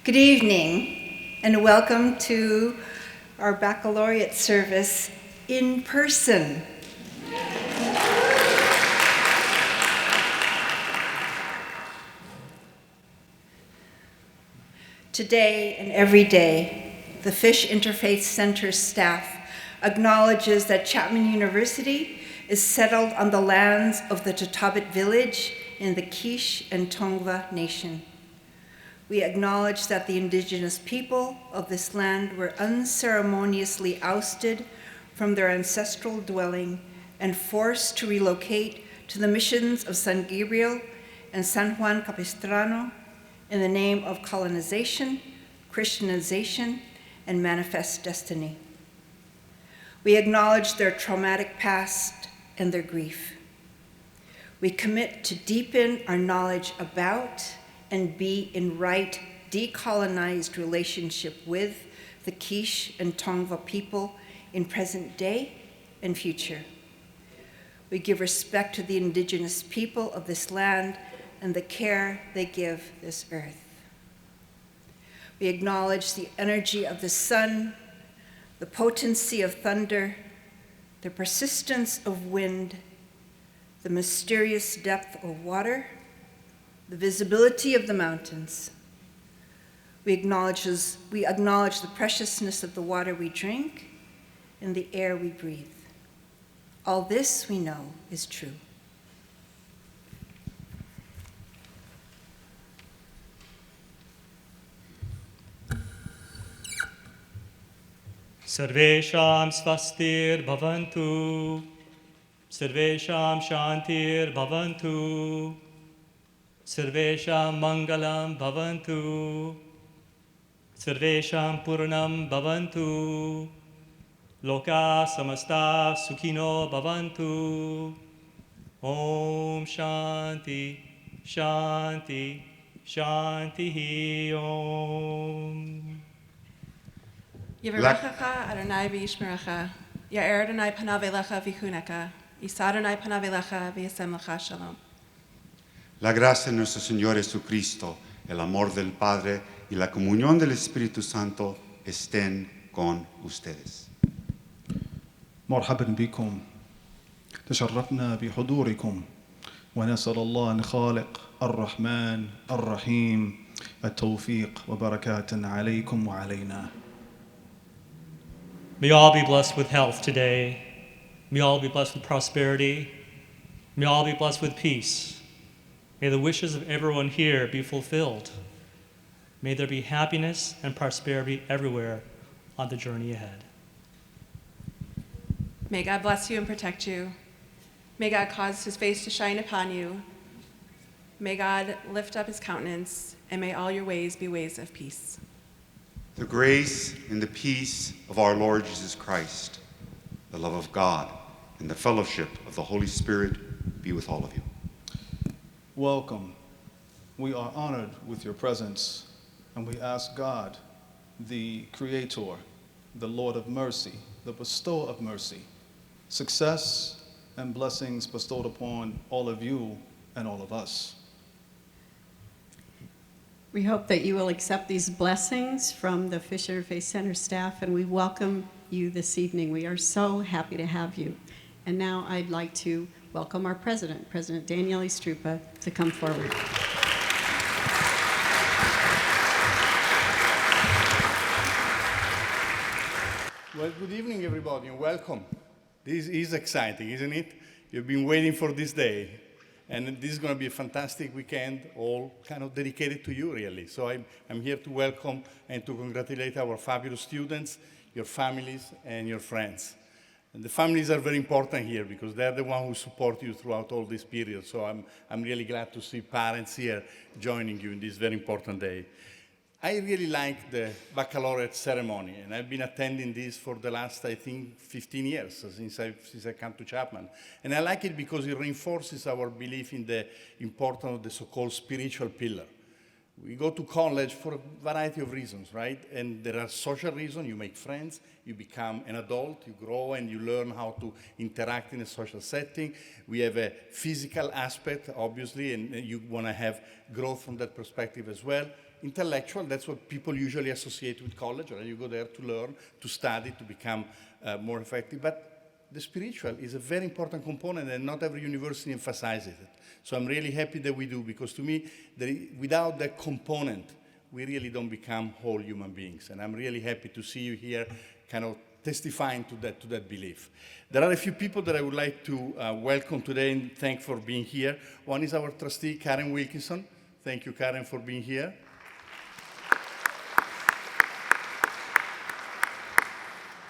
Good evening, and welcome to our baccalaureate service in person. Today and every day, the Fish Interfaith Center staff acknowledges that Chapman University is settled on the lands of the Totabit village in the Quiche and Tongva Nation. We acknowledge that the indigenous people of this land were unceremoniously ousted from their ancestral dwelling and forced to relocate to the missions of San Gabriel and San Juan Capistrano in the name of colonization, Christianization, and manifest destiny. We acknowledge their traumatic past and their grief. We commit to deepen our knowledge about and be in right, decolonized relationship with the Quiche and Tongva people in present day and future. We give respect to the indigenous people of this land and the care they give this earth. We acknowledge the energy of the sun, the potency of thunder, the persistence of wind, the mysterious depth of water, the visibility of the mountains. We acknowledge the preciousness of the water we drink and the air we breathe. All this we know is true. Sarvesham svastir bhavantu, Sarvesham shantir bhavantu, Sarvesham mangalam bhavantu, Sarvesham purnam bhavantu, Loka samasta sukhino bhavantu, Om shanti, shanti, shanti om. Yevarechecha Adonai v'yishmerecha, Ya'er Adonai panav elecha v'chunecha, Yisa Adonai panav elecha v'yasem lecha shalom. La gracia de nuestro Señor Jesucristo, el amor del Padre y la comunión del Espíritu Santo estén con ustedes. مرحبا بكم تشرفنا بحضوركم ونسأل الله الخالق الرحمن الرحيم التوفيق وبركات عليكم وعلينا. May all be blessed with health today. May all be blessed with prosperity. May all be blessed with peace. May the wishes of everyone here be fulfilled. May there be happiness and prosperity everywhere on the journey ahead. May God bless you and protect you. May God cause his face to shine upon you. May God lift up his countenance, and may all your ways be ways of peace. The grace and the peace of our Lord Jesus Christ, the love of God, and the fellowship of the Holy Spirit be with all of you. Welcome. We are honored with your presence, and we ask God, the Creator, the Lord of mercy, the bestower of mercy, success and blessings bestowed upon all of you and all of us. We hope that you will accept these blessings from the Fish Interfaith Center staff, and we welcome you this evening. We are so happy to have you. And now I'd like to welcome our president, President Daniele Strupa, to come forward. Well, good evening, everybody, and welcome. This is exciting, isn't it? You've been waiting for this day. And this is going to be a fantastic weekend, all kind of dedicated to you, really. So I'm here to welcome and to congratulate our fabulous students, your families, and your friends. And the families are very important here because they're the ones who support you throughout all this period. So I'm really glad to see parents here joining you in this very important day. I really like the baccalaureate ceremony, and I've been attending this for the last, I think, 15 years since I came to Chapman. And I like it because it reinforces our belief in the importance of the so-called spiritual pillar. We go to college for a variety of reasons, right? And there are social reasons. You make friends, you become an adult, you grow, and you learn how to interact in a social setting. We have a physical aspect, obviously, and you want to have growth from that perspective as well. Intellectual, that's what people usually associate with college, right? You go there to learn, to study, to become more effective. But the spiritual is a very important component, and not every university emphasizes it. So I'm really happy that we do, because to me, without that component, we really don't become whole human beings. And I'm really happy to see you here kind of testifying to that belief. There are a few people that I would like to welcome today and thank for being here. One is our trustee, Karen Wilkinson. Thank you, Karen, for being here.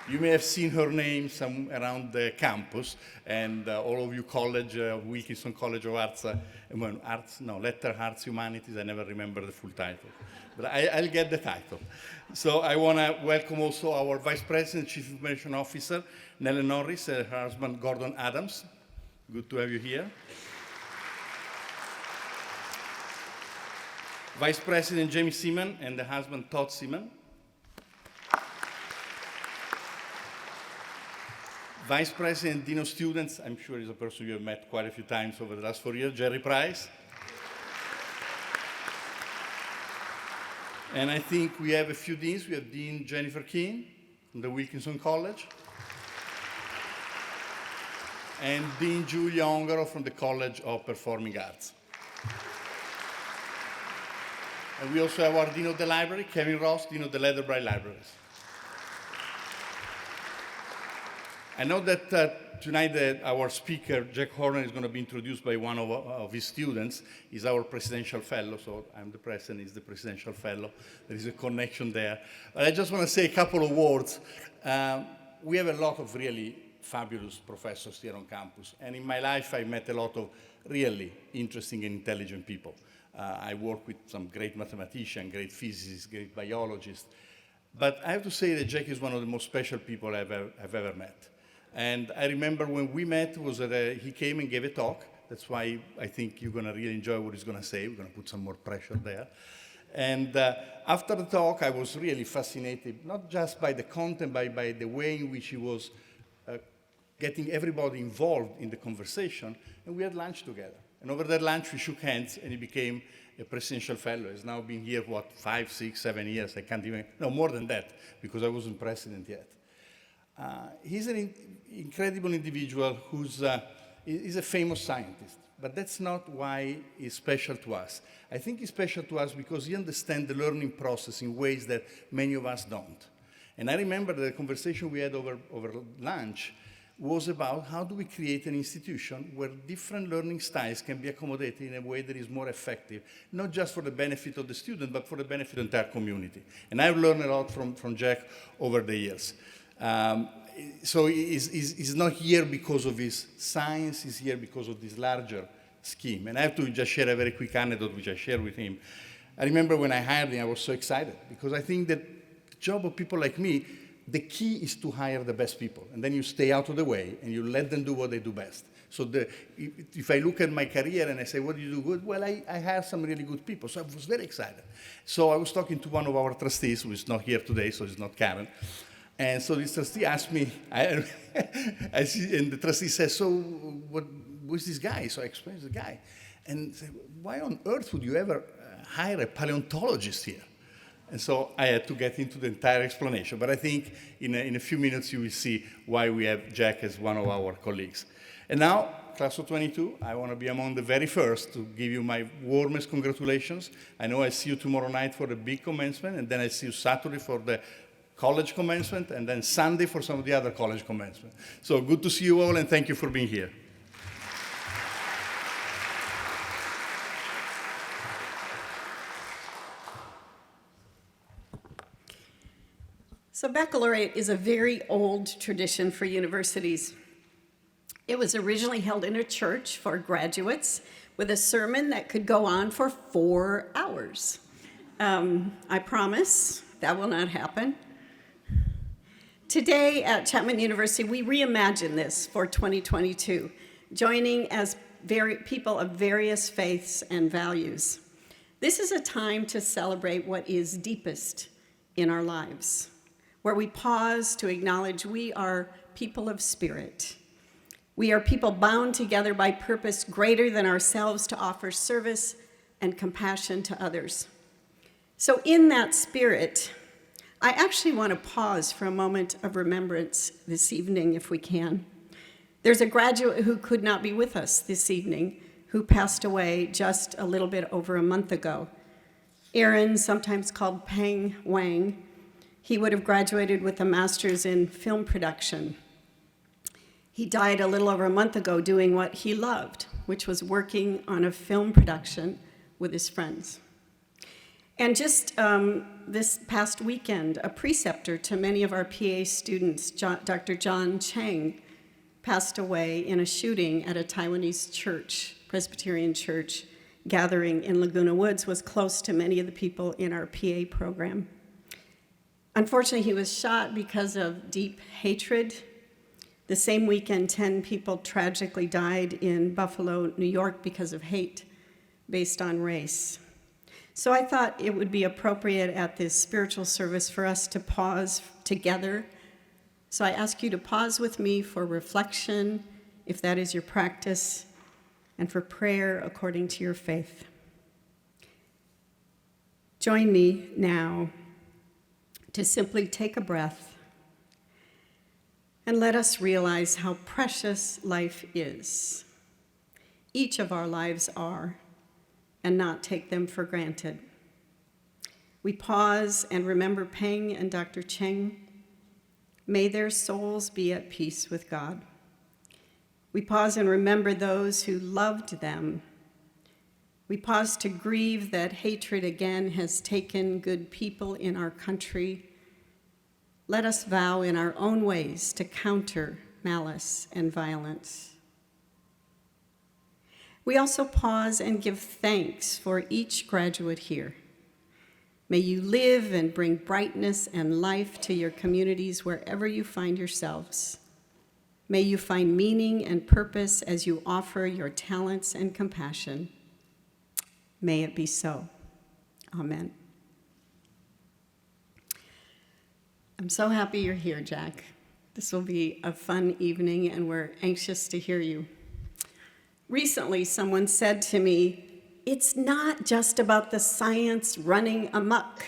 You may have seen her name around the campus, and all of you college, Wilkinson College of Arts, Letter, Arts, Humanities, I never remember the full title, but I'll get the title. So I want to welcome also our Vice President, Chief Information Officer, Nelle Norris, and her husband, Gordon Adams. Good to have you here. Vice President Jamie Seaman and the husband, Todd Seaman. Vice President, Dean of Students, I'm sure he's a person you have met quite a few times over the last 4 years, Jerry Price. And I think we have a few deans. We have Dean Jennifer Keane from the Wilkinson College. And Dean Giulia Ongaro from the College of Performing Arts. And we also have our Dean of the Library, Kevin Ross, Dean of the Leatherbright Libraries. I know that tonight our speaker, Jack Horner, is going to be introduced by one of his students. He's our presidential fellow, so I'm the president, he's the presidential fellow. There is a connection there. But I just want to say a couple of words. We have a lot of really fabulous professors here on campus. And in my life, I met a lot of really interesting and intelligent people. I work with some great mathematicians, great physicists, great biologists. But I have to say that Jack is one of the most special people I've ever met. And I remember when we met, he came and gave a talk. That's why I think you're going to really enjoy what he's going to say. We're going to put some more pressure there. And after the talk, I was really fascinated, not just by the content, but by the way in which he was getting everybody involved in the conversation. And we had lunch together. And over that lunch, we shook hands, and he became a presidential fellow. He's now been here, 5, 6, 7 years? I can't even, no, more than that, because I wasn't president yet. He's an incredible individual who's he's a famous scientist, but that's not why he's special to us. I think he's special to us because he understands the learning process in ways that many of us don't. And I remember the conversation we had over lunch was about how do we create an institution where different learning styles can be accommodated in a way that is more effective, not just for the benefit of the student, but for the benefit of the entire community. And I've learned a lot from Jack over the years. So he's not here because of his science, he's here because of this larger scheme. And I have to just share a very quick anecdote which I shared with him. I remember when I hired him, I was so excited because I think that the job of people like me, the key is to hire the best people. And then you stay out of the way and you let them do what they do best. So if I look at my career and I say, what do you do good? Well, I hire some really good people. So I was very excited. So I was talking to one of our trustees, who is not here today, so it's not Karen. And so this trustee asked me, and the trustee says, so who's this guy? So I explained the guy. And said, why on earth would you ever hire a paleontologist here? And so I had to get into the entire explanation. But I think in a few minutes you will see why we have Jack as one of our colleagues. And now, class of 22, I want to be among the very first to give you my warmest congratulations. I know I see you tomorrow night for the big commencement, and then I see you Saturday for the college commencement, and then Sunday for some of the other college commencement. So good to see you all, and thank you for being here. So baccalaureate is a very old tradition for universities. It was originally held in a church for graduates with a sermon that could go on for 4 hours. I promise that will not happen. Today at Chapman University, we reimagine this for 2022, joining as people of various faiths and values. This is a time to celebrate what is deepest in our lives, where we pause to acknowledge we are people of spirit. We are people bound together by purpose greater than ourselves to offer service and compassion to others. So in that spirit, I actually want to pause for a moment of remembrance this evening, if we can. There's a graduate who could not be with us this evening, who passed away just a little bit over a month ago. Aaron, sometimes called Peng Wang, he would have graduated with a master's in film production. He died a little over a month ago doing what he loved, which was working on a film production with his friends. And just this past weekend, a preceptor to many of our PA students, Dr. John Chang, passed away in a shooting at a Taiwanese church, Presbyterian church, gathering in Laguna Woods, was close to many of the people in our PA program. Unfortunately, he was shot because of deep hatred. The same weekend, 10 people tragically died in Buffalo, New York, because of hate based on race. So I thought it would be appropriate at this spiritual service for us to pause together. So I ask you to pause with me for reflection, if that is your practice, and for prayer according to your faith. Join me now to simply take a breath and let us realize how precious life is. Each of our lives are, and not take them for granted. We pause and remember Peng and Dr. Cheng. May their souls be at peace with God. We pause and remember those who loved them. We pause to grieve that hatred again has taken good people in our country. Let us vow in our own ways to counter malice and violence. We also pause and give thanks for each graduate here. May you live and bring brightness and life to your communities wherever you find yourselves. May you find meaning and purpose as you offer your talents and compassion. May it be so. Amen. I'm so happy you're here, Jack. This will be a fun evening, and we're anxious to hear you. Recently, someone said to me, "It's not just about the science running amok."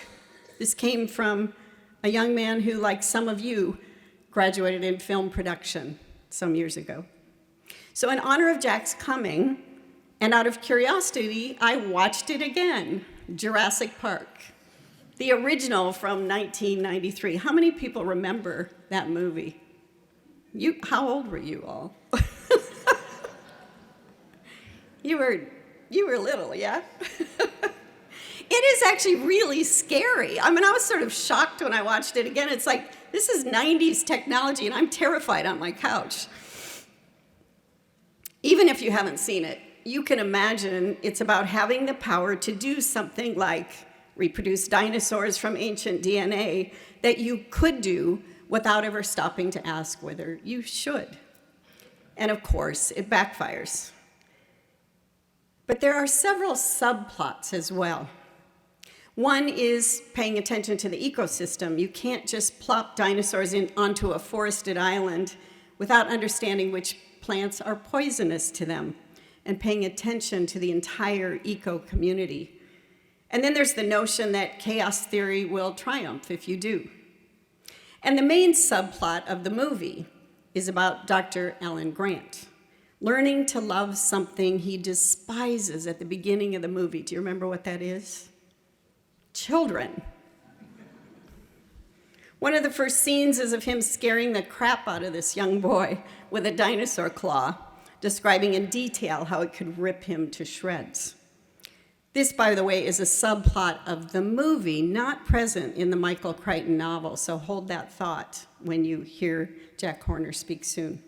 This came from a young man who, like some of you, graduated in film production some years ago. So in honor of Jack's coming, and out of curiosity, I watched it again, Jurassic Park, the original from 1993. How many people remember that movie? How old were you all? You were little, yeah? It is actually really scary. I mean, I was sort of shocked when I watched it again. It's like, this is 90s technology, and I'm terrified on my couch. Even if you haven't seen it, you can imagine it's about having the power to do something like reproduce dinosaurs from ancient DNA that you could do without ever stopping to ask whether you should. And of course, it backfires. But there are several subplots as well. One is paying attention to the ecosystem. You can't just plop dinosaurs onto a forested island without understanding which plants are poisonous to them and paying attention to the entire eco-community. And then there's the notion that chaos theory will triumph if you do. And the main subplot of the movie is about Dr. Alan Grant learning to love something he despises at the beginning of the movie. Do you remember what that is? Children. One of the first scenes is of him scaring the crap out of this young boy with a dinosaur claw, describing in detail how it could rip him to shreds. This, by the way, is a subplot of the movie, not present in the Michael Crichton novel, so hold that thought when you hear Jack Horner speak soon.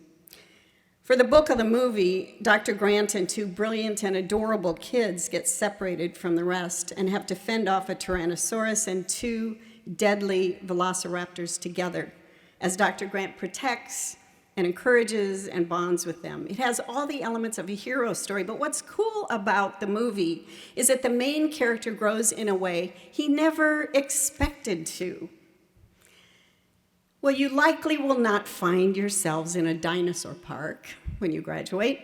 For the book of the movie, Dr. Grant and two brilliant and adorable kids get separated from the rest and have to fend off a Tyrannosaurus and two deadly velociraptors together as Dr. Grant protects and encourages and bonds with them. It has all the elements of a hero story, but what's cool about the movie is that the main character grows in a way he never expected to. Well, you likely will not find yourselves in a dinosaur park when you graduate,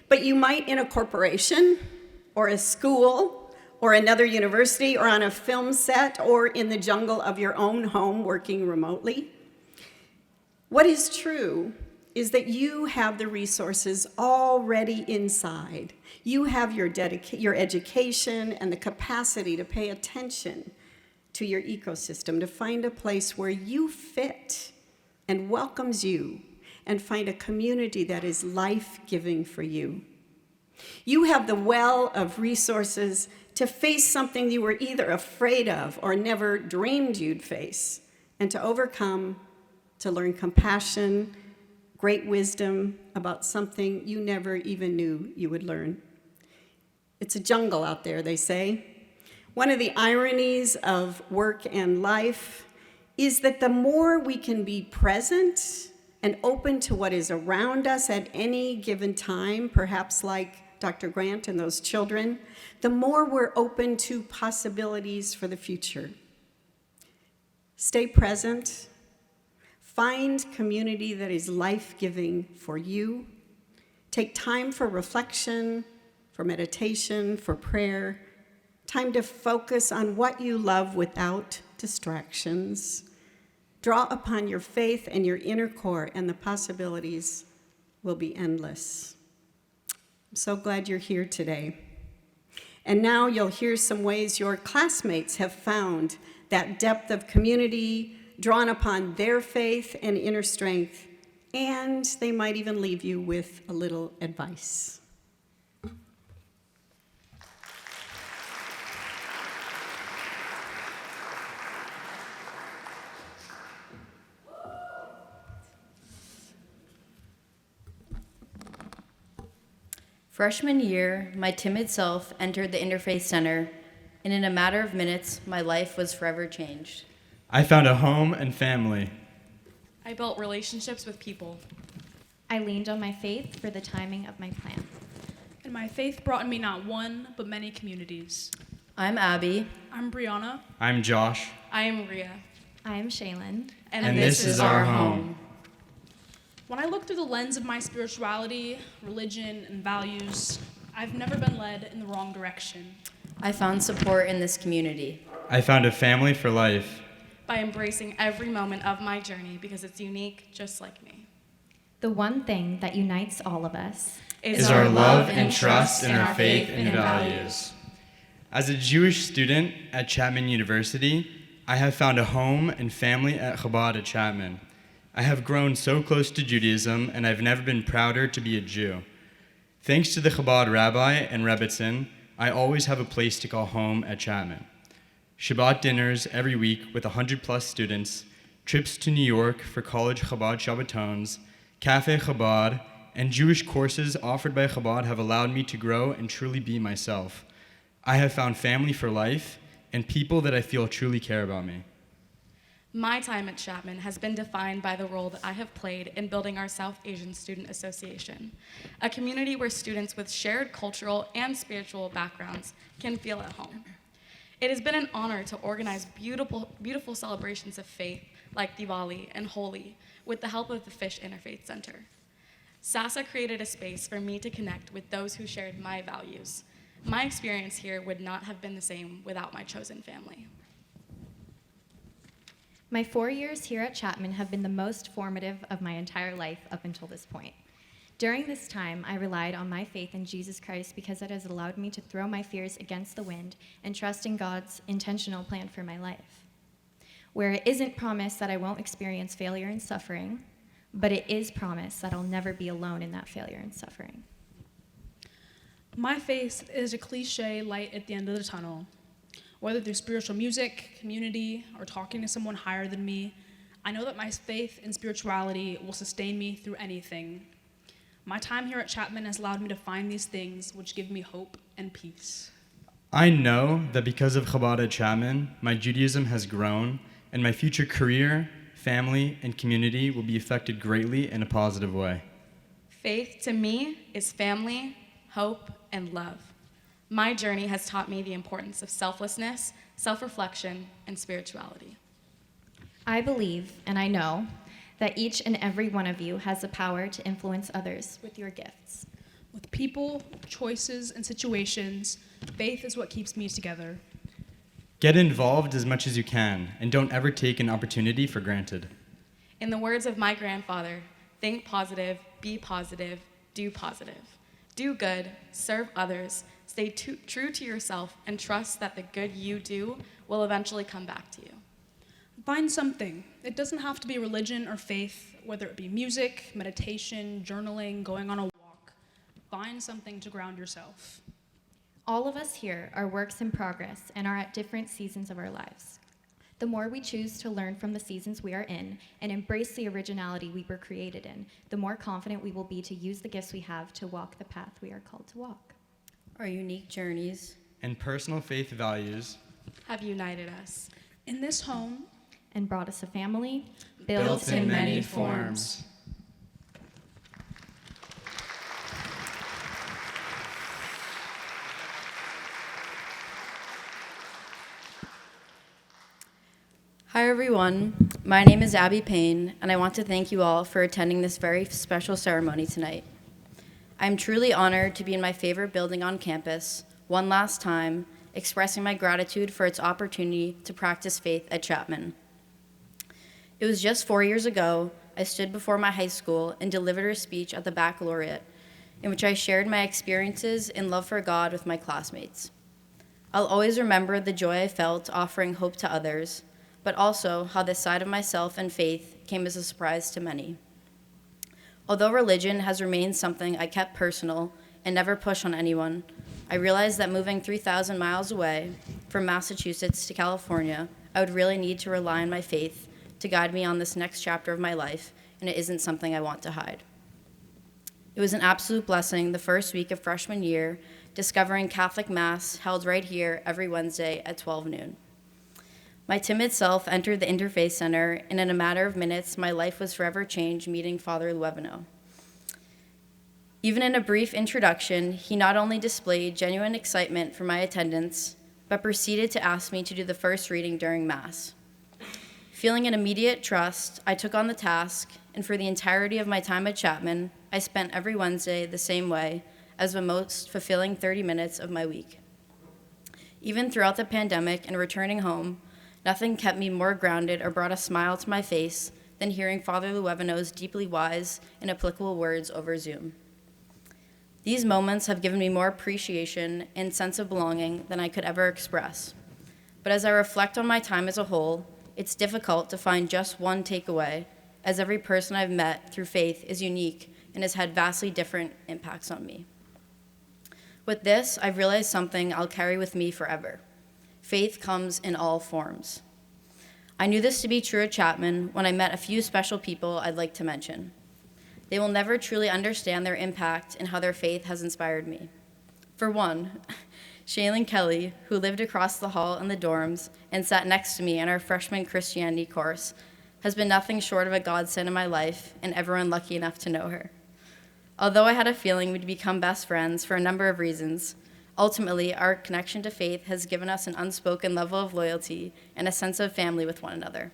but you might in a corporation or a school or another university or on a film set or in the jungle of your own home working remotely. What is true is that you have the resources already inside. You have your education and the capacity to pay attention to your ecosystem, to find a place where you fit and welcomes you, and find a community that is life-giving for you. You have the well of resources to face something you were either afraid of or never dreamed you'd face, and to overcome, to learn compassion, great wisdom about something you never even knew you would learn. It's a jungle out there, they say. One of the ironies of work and life is that the more we can be present and open to what is around us at any given time, perhaps like Dr. Grant and those children, the more we're open to possibilities for the future. Stay present. Find community that is life-giving for you. Take time for reflection, for meditation, for prayer. Time to focus on what you love without distractions. Draw upon your faith and your inner core, and the possibilities will be endless. I'm so glad you're here today. And now you'll hear some ways your classmates have found that depth of community, drawn upon their faith and inner strength, and they might even leave you with a little advice. Freshman year, my timid self entered the Interfaith Center, and in a matter of minutes, my life was forever changed. I found a home and family. I built relationships with people. I leaned on my faith for the timing of my plan. And my faith brought me not one, but many communities. I'm Abby. I'm Brianna. I'm Josh. I am Rhea. I am Shaylin. And this is our home. When I look through the lens of my spirituality, religion, and values, I've never been led in the wrong direction. I found support in this community. I found a family for life. By embracing every moment of my journey because it's unique just like me. The one thing that unites all of us is our love and trust in our faith and values. As a Jewish student at Chapman University, I have found a home and family at Chabad at Chapman. I have grown so close to Judaism, and I've never been prouder to be a Jew. Thanks to the Chabad rabbi and rebbitzin, I always have a place to call home at Chapman. Shabbat dinners every week with 100+ students, trips to New York for college Chabad Shabbatons, Cafe Chabad, and Jewish courses offered by Chabad have allowed me to grow and truly be myself. I have found family for life and people that I feel truly care about me. My time at Chapman has been defined by the role that I have played in building our South Asian Student Association, a community where students with shared cultural and spiritual backgrounds can feel at home. It has been an honor to organize beautiful celebrations of faith like Diwali and Holi with the help of the Fish Interfaith Center. SASA created a space for me to connect with those who shared my values. My experience here would not have been the same without my chosen family. My 4 years here at Chapman have been the most formative of my entire life up until this point. During this time, I relied on my faith in Jesus Christ because it has allowed me to throw my fears against the wind and trust in God's intentional plan for my life. Where it isn't promised that I won't experience failure and suffering, but it is promised that I'll never be alone in that failure and suffering. My faith is a cliche light at the end of the tunnel. Whether through spiritual music, community, or talking to someone higher than me, I know that my faith and spirituality will sustain me through anything. My time here at Chapman has allowed me to find these things which give me hope and peace. I know that because of Chabad at Chapman, my Judaism has grown, and my future career, family, and community will be affected greatly in a positive way. Faith to me is family, hope, and love. My journey has taught me the importance of selflessness, self-reflection, and spirituality. I believe, and I know, that each and every one of you has the power to influence others with your gifts. With people, choices, and situations, faith is what keeps me together. Get involved as much as you can, and don't ever take an opportunity for granted. In the words of my grandfather, think positive, be positive, do positive. Do good, serve others, stay true to yourself, and trust that the good you do will eventually come back to you. Find something. It doesn't have to be religion or faith, whether it be music, meditation, journaling, going on a walk. Find something to ground yourself. All of us here are works in progress and are at different seasons of our lives. The more we choose to learn from the seasons we are in and embrace the originality we were created in, the more confident we will be to use the gifts we have to walk the path we are called to walk. Our unique journeys And personal faith values have united us In this home, and brought us a family built in many forms. Hi everyone, my name is Abby Payne, and I want to thank you all for attending this very special ceremony tonight. I'm truly honored to be in my favorite building on campus, one last time, expressing my gratitude for its opportunity to practice faith at Chapman. It was just 4 years ago, I stood before my high school and delivered a speech at the Baccalaureate, in which I shared my experiences in love for God with my classmates. I'll always remember the joy I felt offering hope to others, but also how this side of myself and faith came as a surprise to many. Although religion has remained something I kept personal and never pushed on anyone, I realized that moving 3,000 miles away from Massachusetts to California, I would really need to rely on my faith to guide me on this next chapter of my life, and it isn't something I want to hide. It was an absolute blessing the first week of freshman year, discovering Catholic Mass held right here every Wednesday at 12 noon. My timid self entered the Interfaith Center, and in a matter of minutes, my life was forever changed meeting Father Luevano. Even in a brief introduction, he not only displayed genuine excitement for my attendance, but proceeded to ask me to do the first reading during Mass. Feeling an immediate trust, I took on the task, and for the entirety of my time at Chapman, I spent every Wednesday the same way as the most fulfilling 30 minutes of my week. Even throughout the pandemic and returning home, nothing kept me more grounded or brought a smile to my face than hearing Father Luevano's deeply wise and applicable words over Zoom. These moments have given me more appreciation and sense of belonging than I could ever express. But as I reflect on my time as a whole, it's difficult to find just one takeaway, as every person I've met through faith is unique and has had vastly different impacts on me. With this, I've realized something I'll carry with me forever. Faith comes in all forms. I knew this to be true at Chapman when I met a few special people I'd like to mention. They will never truly understand their impact and how their faith has inspired me. For one, Shaylin Kelly, who lived across the hall in the dorms and sat next to me in our freshman Christianity course, has been nothing short of a godsend in my life and everyone lucky enough to know her. Although I had a feeling we'd become best friends for a number of reasons, ultimately, our connection to faith has given us an unspoken level of loyalty and a sense of family with one another.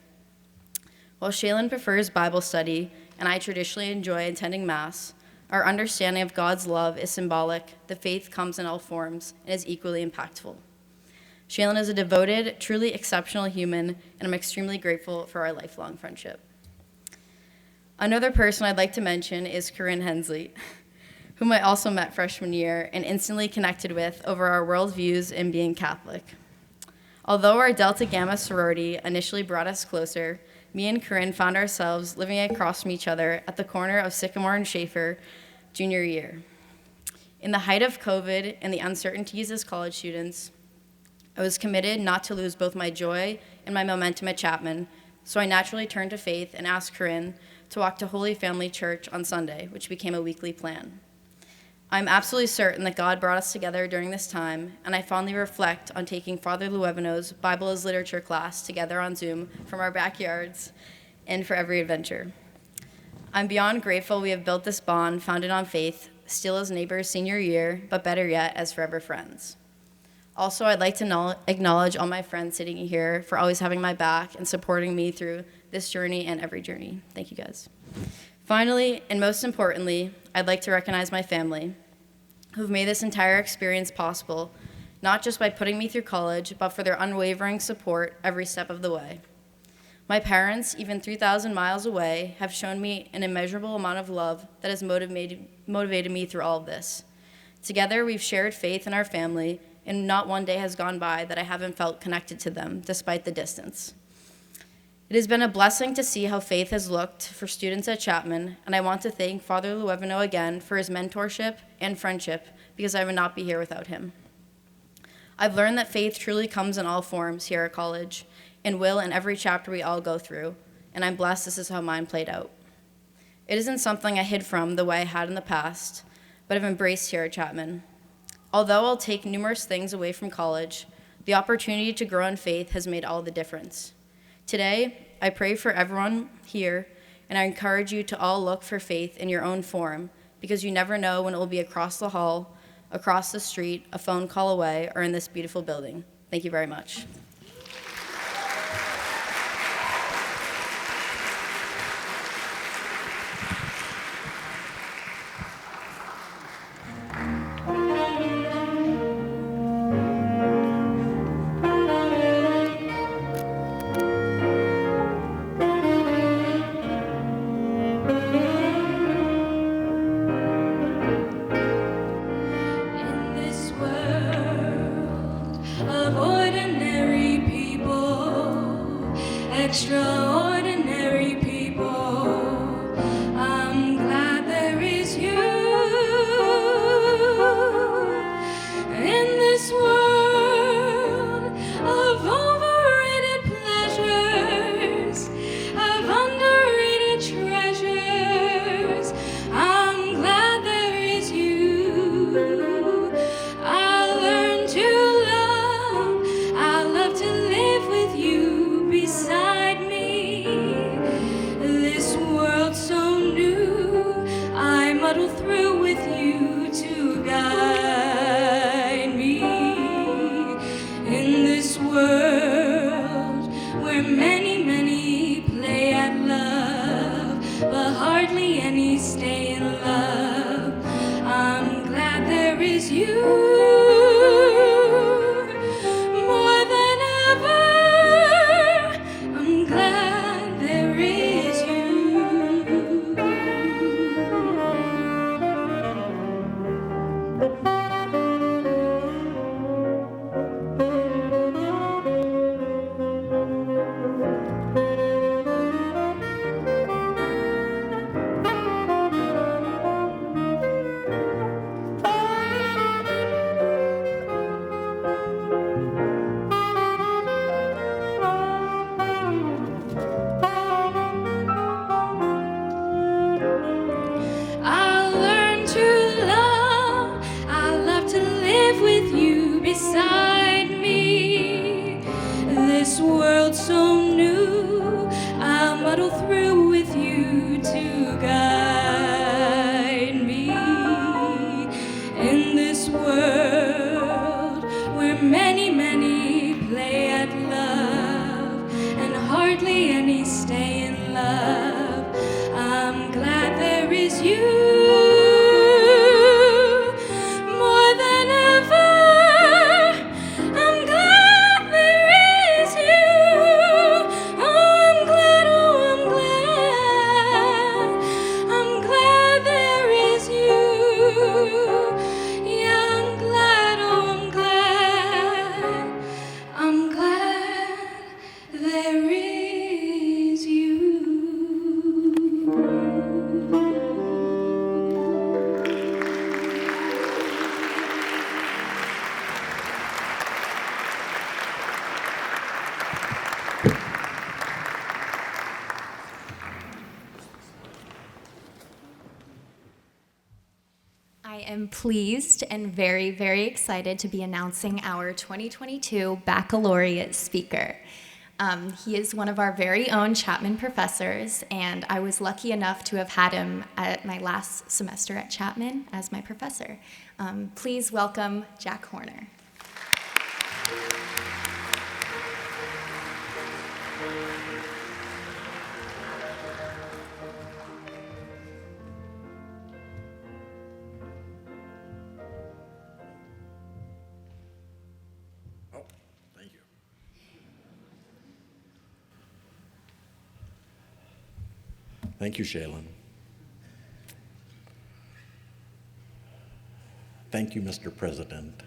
While Shaylin prefers Bible study and I traditionally enjoy attending Mass, our understanding of God's love is symbolic, the faith comes in all forms, and is equally impactful. Shaylin is a devoted, truly exceptional human, and I'm extremely grateful for our lifelong friendship. Another person I'd like to mention is Corinne Hensley, whom I also met freshman year and instantly connected with over our worldviews and being Catholic. Although our Delta Gamma sorority initially brought us closer, me and Corinne found ourselves living across from each other at the corner of Sycamore and Schaefer junior year. In the height of COVID and the uncertainties as college students, I was committed not to lose both my joy and my momentum at Chapman, so I naturally turned to faith and asked Corinne to walk to Holy Family Church on Sunday, which became a weekly plan. I'm absolutely certain that God brought us together during this time, and I fondly reflect on taking Father Luevano's Bible as Literature class together on Zoom from our backyards in for every adventure. I'm beyond grateful we have built this bond founded on faith, still as neighbors senior year, but better yet, as forever friends. Also, I'd like to acknowledge all my friends sitting here for always having my back and supporting me through this journey and every journey. Thank you guys. Finally, and most importantly, I'd like to recognize my family, who've made this entire experience possible, not just by putting me through college, but for their unwavering support every step of the way. My parents, even 3,000 miles away, have shown me an immeasurable amount of love that has motivated me through all of this. Together, we've shared faith in our family, and not one day has gone by that I haven't felt connected to them, despite the distance. It has been a blessing to see how faith has looked for students at Chapman, and I want to thank Father Luevino again for his mentorship and friendship, because I would not be here without him. I've learned that faith truly comes in all forms here at college, and will in every chapter we all go through, and I'm blessed this is how mine played out. It isn't something I hid from the way I had in the past, but I've embraced here at Chapman. Although I'll take numerous things away from college, the opportunity to grow in faith has made all the difference. Today, I pray for everyone here, and I encourage you to all look for faith in your own form, because you never know when it will be across the hall, across the street, a phone call away, or in this beautiful building. Thank you very much. Extraordinary people, I'm glad there is you in this world of overrated pleasures, of underrated treasures. I'm glad there is you. I learned to love, I love to live with you beside so new, I muddle through with you to guide me in this world where many, many play at love, but hardly any stay in love. I'm glad there is you. More than ever, I'm glad there is you. Beside me, this world so new, I'll muddle through with you to guide me in this world where many, many play at love and hardly any stay in love. I'm glad there is you. I am pleased and very, very excited to be announcing our 2022 Baccalaureate speaker. He is one of our very own Chapman professors, and I was lucky enough to have had him at my last semester at Chapman as my professor. Please welcome Jack Horner. Thank you, Shaylin. Thank you, Mr. President.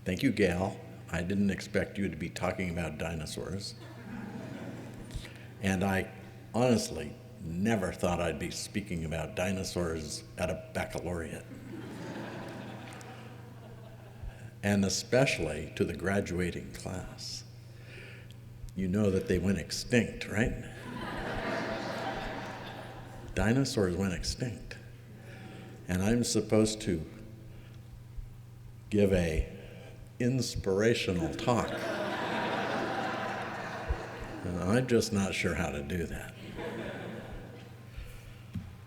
Thank you, Gail. I didn't expect you to be talking about dinosaurs. And I honestly never thought I'd be speaking about dinosaurs at a baccalaureate. And especially to the graduating class. You know that they went extinct, right? Dinosaurs went extinct. And I'm supposed to give a inspirational talk. And I'm just not sure how to do that.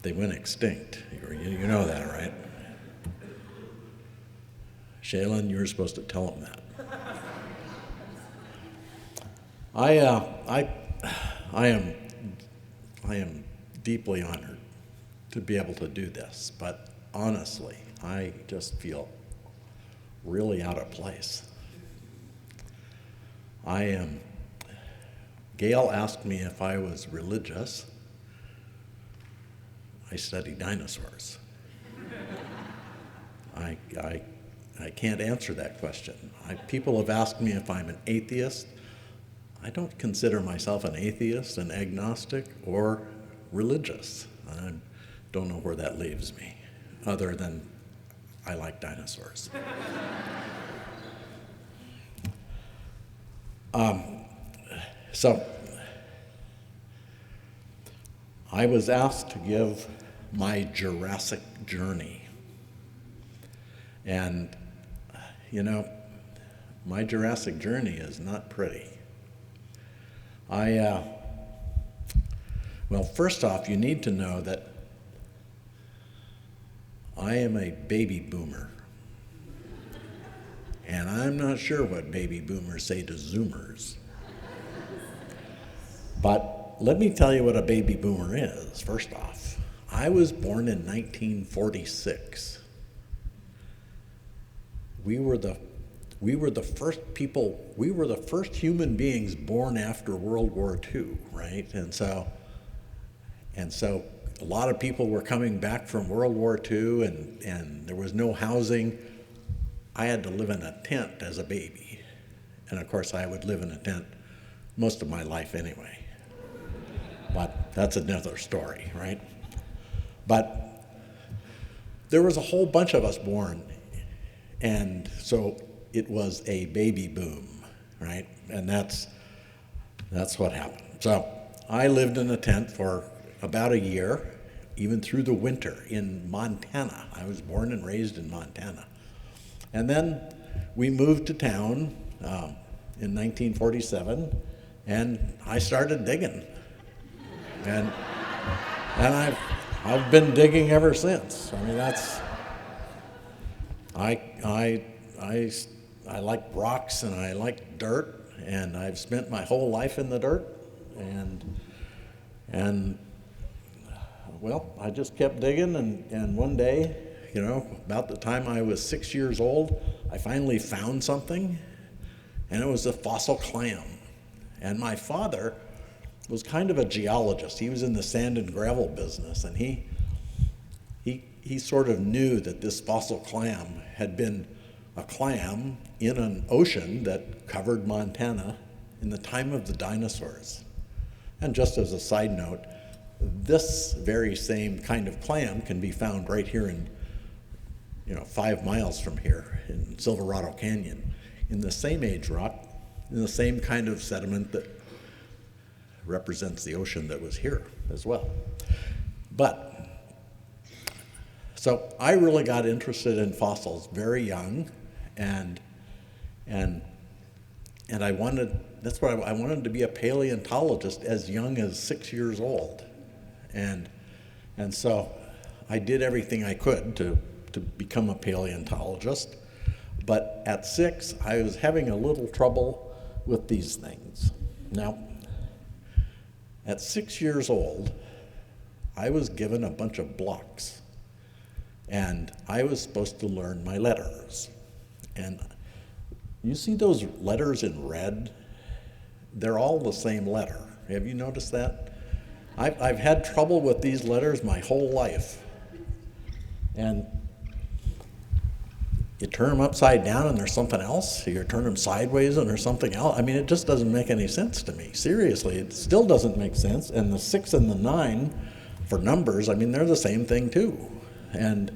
They went extinct. You know that, right? Shaylin, you were supposed to tell them that. I am deeply honored to be able to do this, but honestly, I just feel really out of place. Gail asked me if I was religious. I study dinosaurs. I can't answer that question. People have asked me if I'm an atheist. I don't consider myself an atheist, an agnostic, or religious. I don't know where that leaves me, other than I like dinosaurs. So I was asked to give my Jurassic journey. And, you know, my Jurassic journey is not pretty. Well, first off, you need to know that I am a baby boomer. And I'm not sure what baby boomers say to Zoomers. But let me tell you what a baby boomer is, first off. I was born in 1946. We were the first human beings born after World War II, right? And so a lot of people were coming back from World War II, and there was no housing. I had to live in a tent as a baby. And of course, I would live in a tent most of my life anyway. But that's another story, right? But there was a whole bunch of us born, and so it was a baby boom, right? And that's what happened. So I lived in a tent for about a year, even through the winter in Montana. I was born and raised in Montana. And then we moved to town in 1947, and I started digging. And I've been digging ever since. I mean, I like rocks and I like dirt, and I've spent my whole life in the dirt, and well, I just kept digging, and one day, you know, about the time I was 6 years old, I finally found something, and it was a fossil clam. And my father was kind of a geologist. He was in the sand and gravel business, and he sort of knew that this fossil clam had been a clam in an ocean that covered Montana in the time of the dinosaurs. And just as a side note, this very same kind of clam can be found right here in, 5 miles from here in Silverado Canyon, in the same age rock, in the same kind of sediment that represents the ocean that was here as well. So I really got interested in fossils very young, and I wanted, that's what I wanted to be a paleontologist as young as 6 years old. And so I did everything I could to become a paleontologist. But at 6, I was having a little trouble with these things. Now, at 6 years old, I was given a bunch of blocks, and I was supposed to learn my letters. And you see those letters in red? They're all the same letter. Have you noticed that? I've had trouble with these letters my whole life. And you turn them upside down and there's something else. You turn them sideways and there's something else. I mean, it just doesn't make any sense to me. Seriously, it still doesn't make sense. And the 6 and the 9 for numbers, I mean, they're the same thing too. And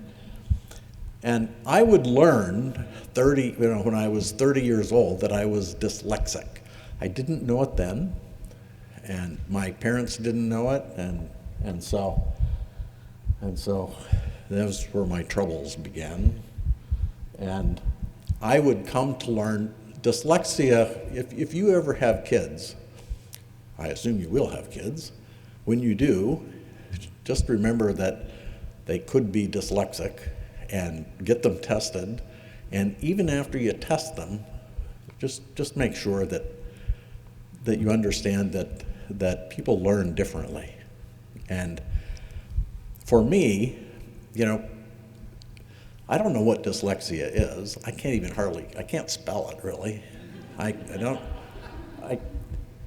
I would learn when I was 30 years old that I was dyslexic. I didn't know it then, and my parents didn't know it, and so that was where my troubles began. And I would come to learn dyslexia. If you ever have kids, I assume you will have kids, when you do, just remember that they could be dyslexic and get them tested. And even after you test them, just make sure that you understand that people learn differently. And for me, I don't know what dyslexia is. I can't spell it really.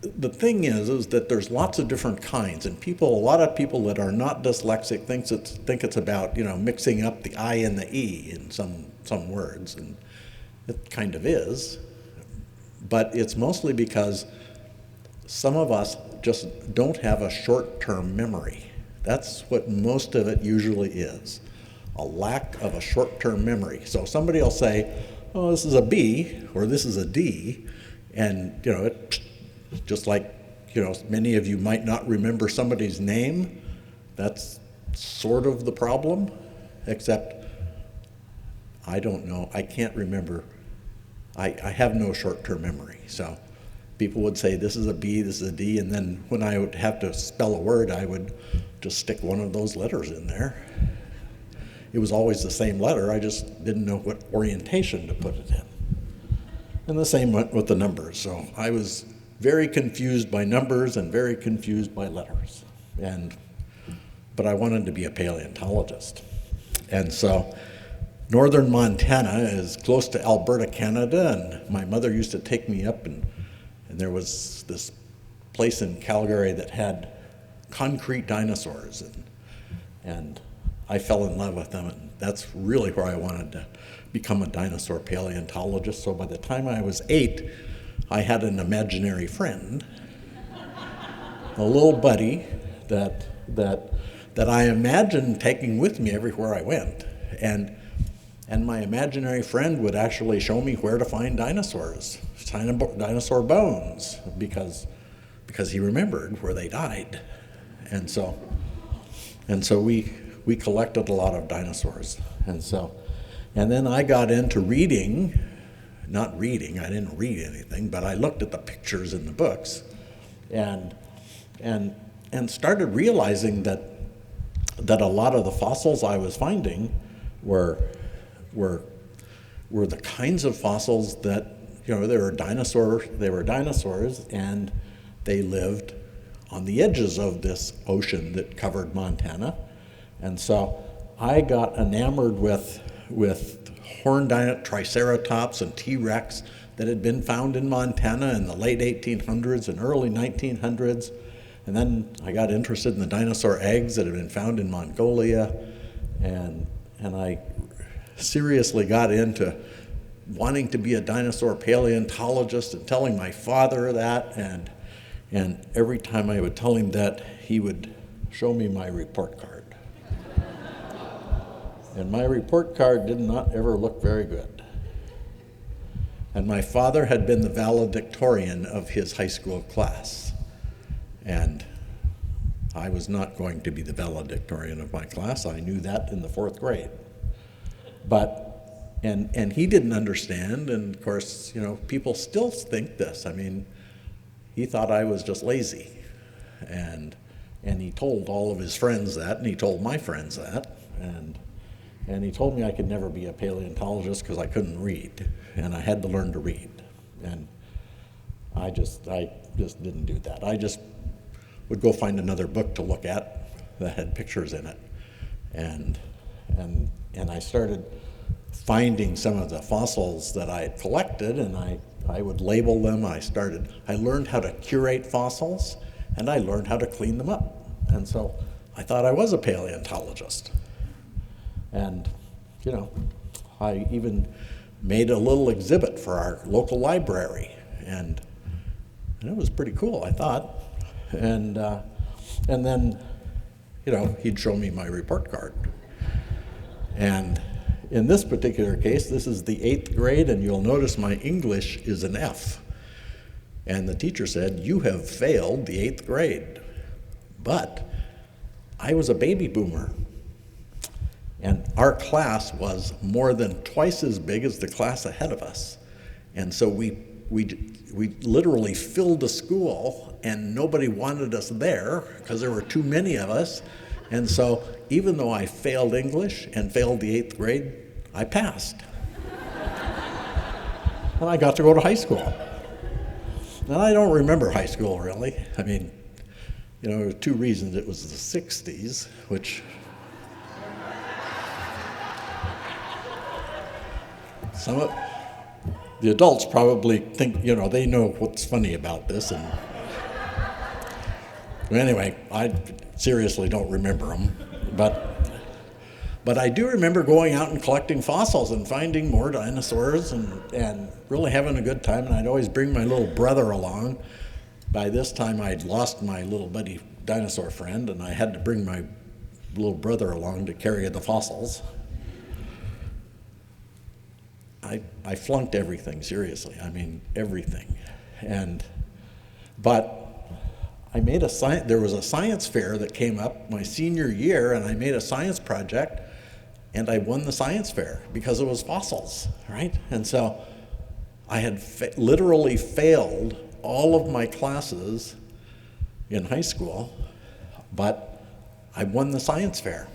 The thing is that there's lots of different kinds, and a lot of people that are not dyslexic think it's about mixing up the I and the E in some words, and it kind of is, but it's mostly because some of us just don't have a short-term memory. That's what most of it usually is, a lack of a short-term memory. So somebody will say, oh, this is a B or this is a D, and just like, many of you might not remember somebody's name. That's sort of the problem, except I don't know. I can't remember. I have no short-term memory. So people would say, this is a B, this is a D, and then when I would have to spell a word, I would just stick one of those letters in there. It was always the same letter. I just didn't know what orientation to put it in. And the same went with the numbers. So I was very confused by numbers and very confused by letters. But I wanted to be a paleontologist. And so northern Montana is close to Alberta, Canada, and my mother used to take me up, and there was this place in Calgary that had concrete dinosaurs, and I fell in love with them, and that's really where I wanted to become a dinosaur paleontologist. So by the time I was 8, I had an imaginary friend, a little buddy that I imagined taking with me everywhere I went, and my imaginary friend would actually show me where to find dinosaurs, dinosaur bones, because he remembered where they died, and so we collected a lot of dinosaurs, and then I got into reading. Not reading, I didn't read anything, but I looked at the pictures in the books and started realizing that a lot of the fossils I was finding were the kinds of fossils that, they were dinosaurs, and they lived on the edges of this ocean that covered Montana. And so I got enamored with horned triceratops and T-Rex that had been found in Montana in the late 1800s and early 1900s. And then I got interested in the dinosaur eggs that had been found in Mongolia, and I seriously got into wanting to be a dinosaur paleontologist and telling my father that, and every time I would tell him that, he would show me my report card. And my report card did not ever look very good. And my father had been the valedictorian of his high school class. And I was not going to be the valedictorian of my class. I knew that in the 4th grade. But and he didn't understand, and of course, people still think this. I mean, he thought I was just lazy, and he told all of his friends that, and he told my friends that, and he told me I could never be a paleontologist because I couldn't read, and I had to learn to read, and I just didn't do that. I just would go find another book to look at that had pictures in it, and I started finding some of the fossils that I had collected, and I would label them. I learned how to curate fossils, and I learned how to clean them up. And so I thought I was a paleontologist. And, I even made a little exhibit for our local library, and it was pretty cool, I thought. And then, he'd show me my report card. And in this particular case, this is the 8th grade, and you'll notice my English is an F. And the teacher said, "You have failed the 8th grade." But I was a baby boomer. And our class was more than twice as big as the class ahead of us. And so we literally filled the school, and nobody wanted us there because there were too many of us. And so even though I failed English and failed the 8th grade, I passed. And I got to go to high school. And I don't remember high school, really. I mean, there were 2 reasons. It was the 60s, which some of the adults probably think, they know what's funny about this. And anyway, I seriously don't remember them. But I do remember going out and collecting fossils and finding more dinosaurs and really having a good time. And I'd always bring my little brother along. By this time, I'd lost my little buddy dinosaur friend, and I had to bring my little brother along to carry the fossils. I flunked everything, seriously. I mean, everything. But I made there was a science fair that came up my senior year, and I made a science project, and I won the science fair because it was fossils, right? And so I had literally failed all of my classes in high school, but I won the science fair.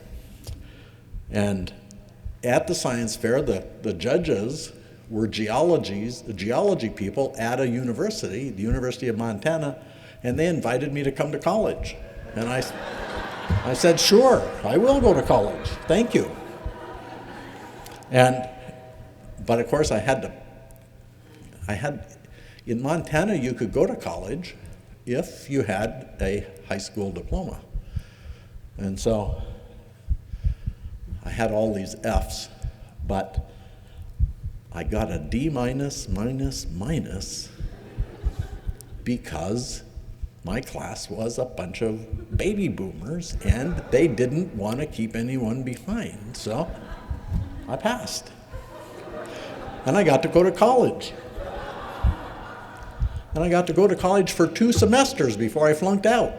And at the science fair, the judges were geology people at a university, the University of Montana, and they invited me to come to college. And I said, "Sure, I will go to college, thank you." But of course in Montana you could go to college if you had a high school diploma. And so I had all these F's, but I got a D minus because my class was a bunch of baby boomers and they didn't want to keep anyone behind. So I passed. And I got to go to college. And I got to go to college for 2 semesters before I flunked out.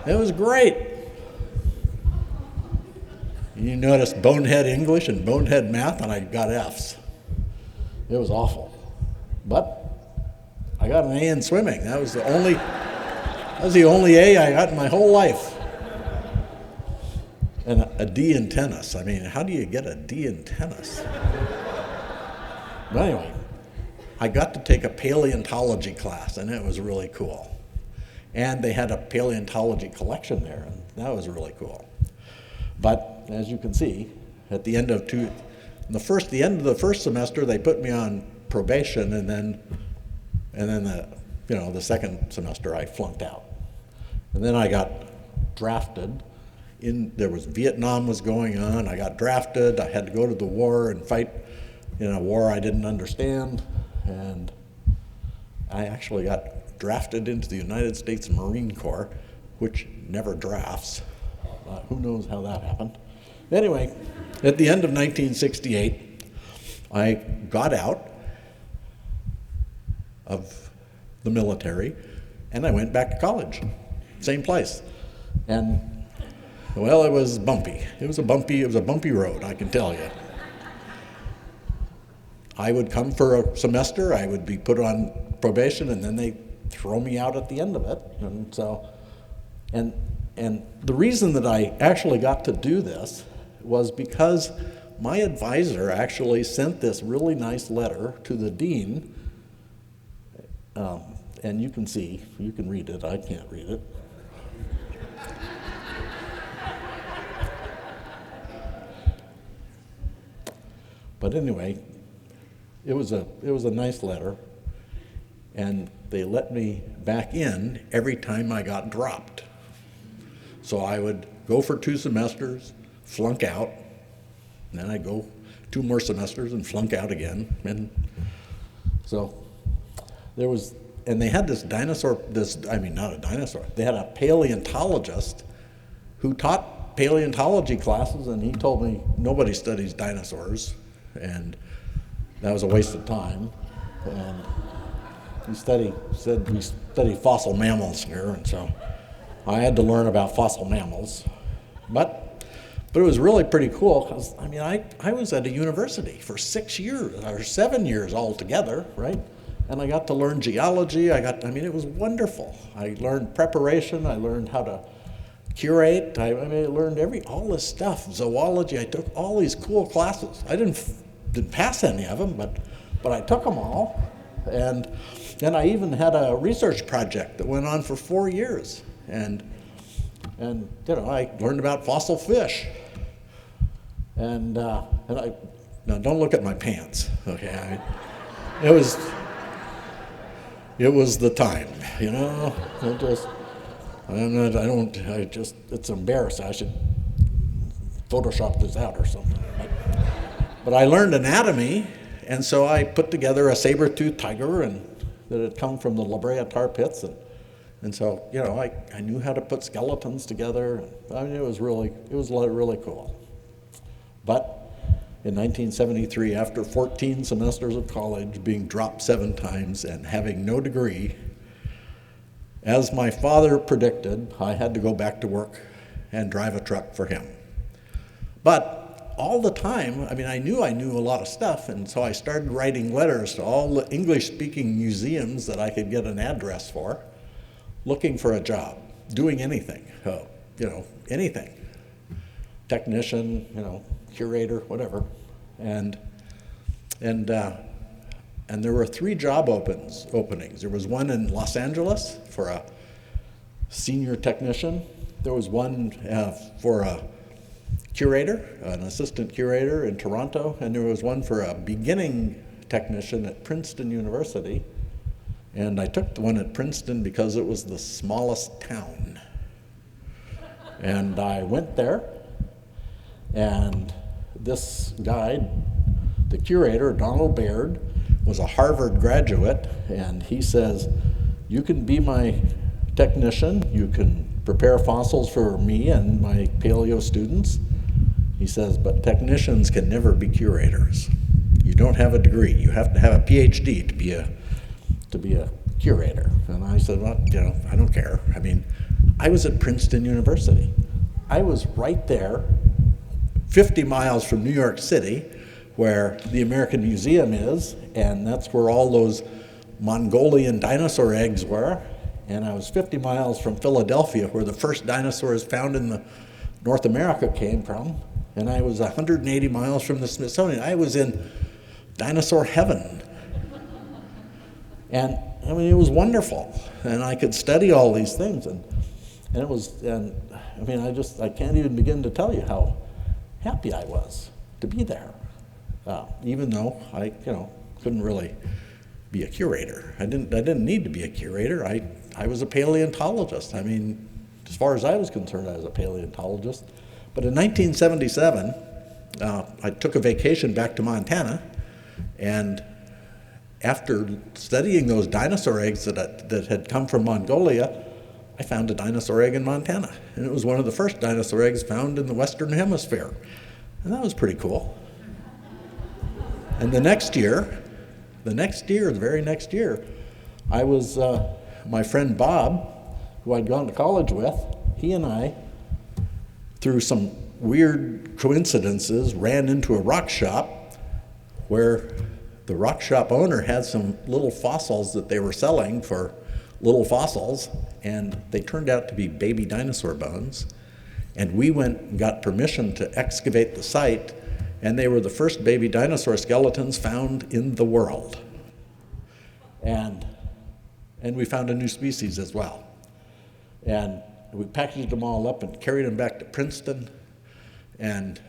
It was great. You notice bonehead English and bonehead math, and I got F's. It was awful. But I got an A in swimming. That was the only A I got in my whole life. And a D in tennis. I mean, how do you get a D in tennis? But anyway, I got to take a paleontology class, and it was really cool. And they had a paleontology collection there, and that was really cool. But as you can see, at the end of the first semester, they put me on probation, and then the second semester I flunked out. And then I got drafted. Vietnam was going on. I got drafted. I had to go to the war and fight in a war I didn't understand. And I actually got drafted into the United States Marine Corps, which never drafts. Who knows how that happened? Anyway, at the end of 1968, I got out of the military and I went back to college, same place. And well, it was bumpy. It was a bumpy road, I can tell you. I would come for a semester, I would be put on probation, and then they throw me out at the end of it. And so, and the reason that I actually got to do this was because my advisor actually sent this really nice letter to the dean, and you can see, you can read it, I can't read it. But anyway, it was a nice letter, and they let me back in every time I got dropped. So I would go for 2 semesters, flunk out, and then I'd go 2 more semesters and flunk out again. And so there was, and they had not a dinosaur, they had a paleontologist who taught paleontology classes, and he told me nobody studies dinosaurs, and that was a waste of time. And we study fossil mammals here, and so I had to learn about fossil mammals. But it was really pretty cool, because I was at a university for 6 years, or 7 years altogether, right? And I got to learn geology, it was wonderful. I learned preparation, I learned how to curate, I learned all this stuff, zoology, I took all these cool classes. I didn't pass any of them, but I took them all. And then I even had a research project that went on for 4 years. And I learned about fossil fish. And now don't look at my pants, okay? It was the time, it's embarrassing. I should Photoshop this out or something. But I learned anatomy, and so I put together a saber-toothed tiger that had come from the La Brea tar pits, and so I knew how to put skeletons together. It was really cool. But in 1973, after 14 semesters of college, being dropped 7 times and having no degree, as my father predicted, I had to go back to work and drive a truck for him. But all the time, I knew a lot of stuff, and so I started writing letters to all the English-speaking museums that I could get an address for, looking for a job, doing anything, anything. Technician, curator, whatever. And there were 3 job openings. There was one in Los Angeles for a senior technician. There was one for a curator, an assistant curator in Toronto, and there was one for a beginning technician at Princeton University. And I took the one at Princeton because it was the smallest town. And I went there, and this guy, the curator, Donald Baird, was a Harvard graduate, and he says, "You can be my technician, you can prepare fossils for me and my paleo students." He says, "But technicians can never be curators. You don't have a degree. You have to have a PhD to be a curator." And I said, "Well, I don't care." I was at Princeton University. I was right there, 50 miles from New York City, where the American Museum is, and that's where all those Mongolian dinosaur eggs were. And I was 50 miles from Philadelphia, where the first dinosaurs found in North America came from. And I was 180 miles from the Smithsonian. I was in dinosaur heaven. And it was wonderful. And I could study all these things. And I can't even begin to tell you how happy I was to be there. Even though I, couldn't really be a curator. I didn't need to be a curator. I was a paleontologist. As far as I was concerned, I was a paleontologist. But in 1977, I took a vacation back to Montana, and after studying those dinosaur eggs that had come from Mongolia, I found a dinosaur egg in Montana. And it was one of the first dinosaur eggs found in the Western Hemisphere. And that was pretty cool. And the very next year, I was, my friend Bob, who I'd gone to college with, he and I, through some weird coincidences, ran into a rock shop where the rock shop owner had some little fossils that they were selling for little fossils, and they turned out to be baby dinosaur bones. And we went and got permission to excavate the site, and they were the first baby dinosaur skeletons found in the world. And we found a new species as well. And we packaged them all up and carried them back to Princeton, and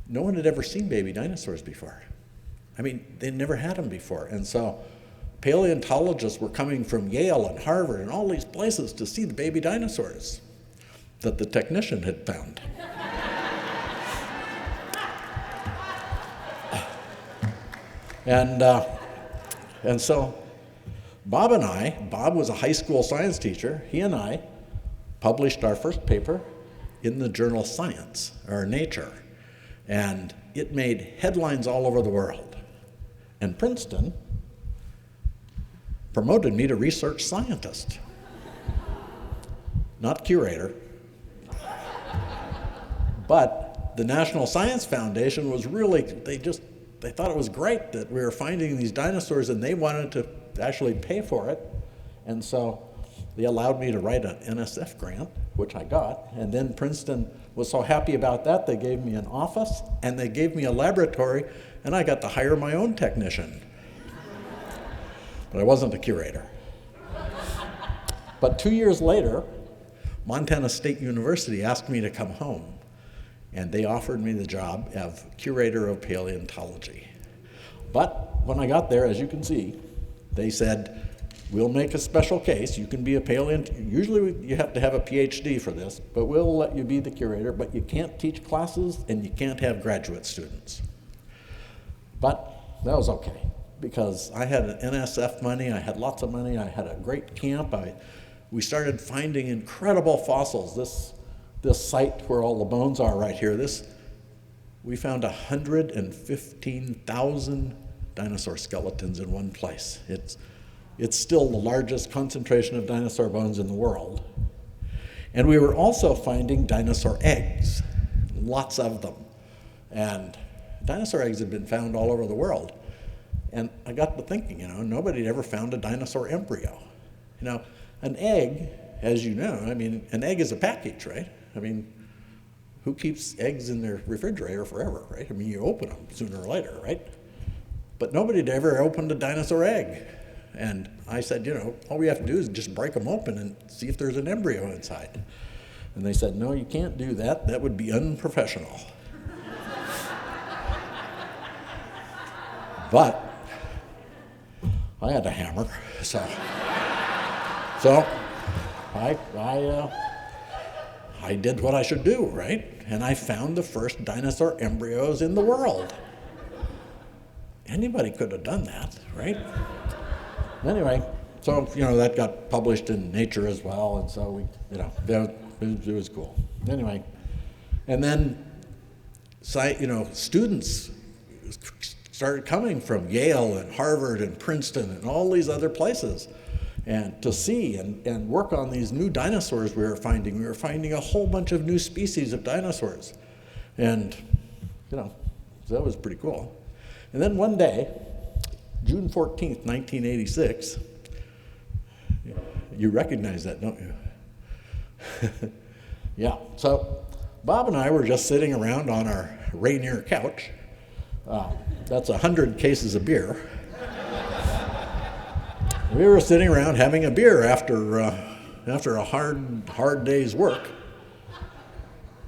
no one had ever seen baby dinosaurs before. I mean, they never had them before. And so paleontologists were coming from Yale and Harvard and all these places to see the baby dinosaurs that the technician had found. And so Bob was a high school science teacher. He and I published our first paper in the journal Science, or Nature. And it made headlines all over the world. And Princeton promoted me to research scientist, not curator. But the National Science Foundation was really, they thought it was great that we were finding these dinosaurs, and they wanted to actually pay for it. And so they allowed me to write an NSF grant, which I got. And then Princeton was so happy about that, they gave me an office and they gave me a laboratory, and I got to hire my own technician. But I wasn't a curator. But 2 years later, Montana State University asked me to come home, and they offered me the job of curator of paleontology. But when I got there, as you can see, they said, we'll make a special case. You can be a paleontologist. Usually you have to have a PhD for this, but we'll let you be the curator, but you can't teach classes and you can't have graduate students. But that was okay, because I had an NSF money, I had lots of money, I had a great camp. We started finding incredible fossils. This site where all the bones are right here, we found 115,000 dinosaur skeletons in one place. It's still the largest concentration of dinosaur bones in the world. And we were also finding dinosaur eggs, lots of them. And dinosaur eggs had been found all over the world. And I got to thinking, nobody had ever found a dinosaur embryo. An egg, as you know, an egg is a package, right? Who keeps eggs in their refrigerator forever, right? You open them sooner or later, right? But nobody had ever opened a dinosaur egg. And I said, all we have to do is just break them open and see if there's an embryo inside. And they said, no, you can't do that. That would be unprofessional. But I had a hammer, so I did what I should do, right? And I found the first dinosaur embryos in the world. Anybody could have done that, right? Anyway, so that got published in Nature as well, and so it was cool. Anyway, and then students started coming from Yale and Harvard and Princeton and all these other places, and to see and work on these new dinosaurs we were finding. We were finding a whole bunch of new species of dinosaurs, and so that was pretty cool. And then one day, June 14th, 1986, you recognize that, don't you? Yeah, so Bob and I were just sitting around on our Rainier couch. That's 100 cases of beer. We were sitting around having a beer after a hard day's work.